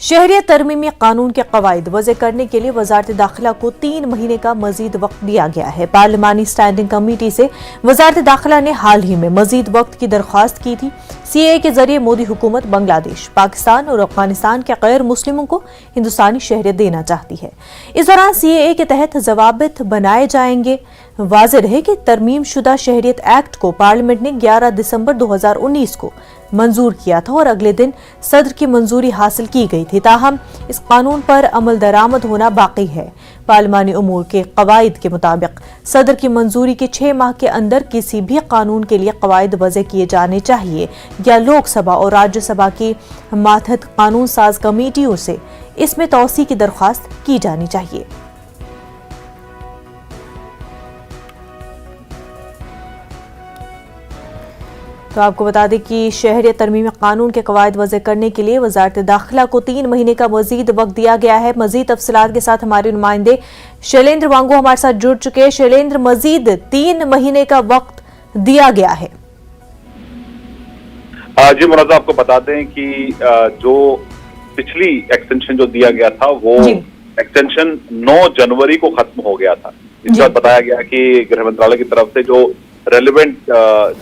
शहरियत तरमीमी कानून के कवायद वज़े करने के लिए वजारत दाखिला को 3 महीने का मजीद वक्त दिया गया है। पार्लिमानी स्टैंडिंग कमेटी से वजारत दाखिला ने हाल ही में मजीद वक्त की दरख्वास्त की थी। CAA के जरिए मोदी हुकूमत बांग्लादेश, पाकिस्तान और अफगानिस्तान के गैर मुस्लिमों को हिंदुस्तानी शहरियत देना चाहती है। इस दौरान CAA के तहत जवाबित बनाए जाएंगे। वाज़ेह रहे कि तरमीम शुदा शहरियत एक्ट को पार्लियामेंट ने 11 दिसंबर 2019 को मंजूर किया था और अगले दिन सदर की मंजूरी हासिल की गई थी। ताहम इस कानून पर अमल दरामद होना बाकी है। पार्लिमानी उमूर के कवायद के मुताबिक सदर की मंजूरी के 6 माह के अंदर किसी भी कानून के लिए कवायद वज़े किए जाने चाहिए या लोकसभा और राज्यसभा की मातहत कानून साज कमेटियों से इसमें तौसी की दरख्वास्त की जानी चाहिए। तो आपको बता दें कि शहरियत तरमीमी कानून के कवायद वज़े करने के लिए वजारत दाखिला को 3 महीने का मजीद वक्त दिया गया है। मजीद तफसीलात के साथ हमारे नुमाइंदे शैलेंद्र वांगो हमारे साथ जुड़ चुके हैं। शैलेंद्र, मजीद 3 महीने का वक्त दिया गया है। जी मुनाज़ा, आपको बता दें कि जो पिछली एक्सटेंशन जो दिया गया था वो एक्सटेंशन 9 जनवरी को खत्म हो गया था। इस बात बताया गया कि गृह मंत्रालय की तरफ से जो रेलेवेंट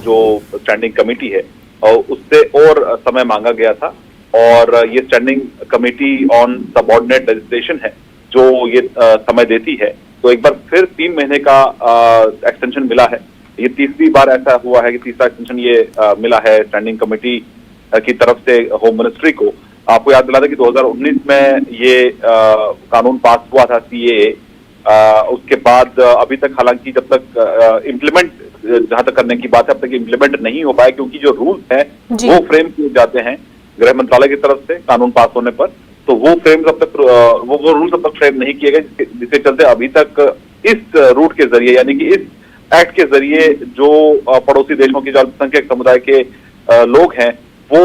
जो स्टैंडिंग कमेटी है उससे और समय मांगा गया था और ये standing committee on subordinate legislation है जो ये समय देती है। तो एक बार फिर 3 महीने का एक्सटेंशन मिला है। ये तीसरी बार ऐसा हुआ है कि तीसरा एक्सटेंशन ये मिला है स्टैंडिंग कमेटी की तरफ से होम मिनिस्ट्री को। आपको याद दिला दें कि 2019 में ये कानून पास हुआ था CAA। उसके बाद अभी तक हालांकि जब तक इम्प्लीमेंट जहां तक करने की बात है अब तक इम्प्लीमेंट नहीं हो पाए, क्योंकि जो रूल्स हैं वो फ्रेम किए जाते हैं गृह मंत्रालय की तरफ से कानून पास होने पर, तो वो फ्रेम अब तक वो रूल्स अब तक फ्रेम नहीं किए गए, जिसके चलते अभी तक इस रूट के जरिए यानी कि इस एक्ट के जरिए जो पड़ोसी देशों की जो अल्पसंख्यक समुदाय के लोग हैं वो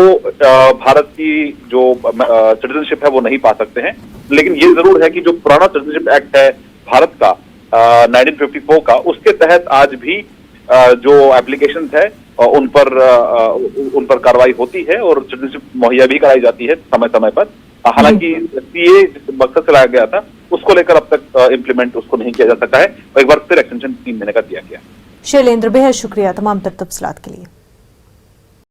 भारत की जो सिटीजनशिप है वो नहीं पा सकते हैं। लेकिन ये जरूर है कि जो पुराना सिटीजनशिप एक्ट है भारत का 1954 का, उसके तहत आज भी जो एप्लीकेशंस है उन पर कार्रवाई होती है और सिटीजनशिप मुहैया भी कराई जाती है समय समय पर। हालांकि CAA जिस मकसद से लाया गया था उसको लेकर अब तक इम्प्लीमेंट उसको नहीं किया जा सका है। एक बार फिर एक्सटेंशन 3 महीने का दिया गया। शैलेंद्र, बेहद शुक्रिया तमाम तफसीलात के लिए।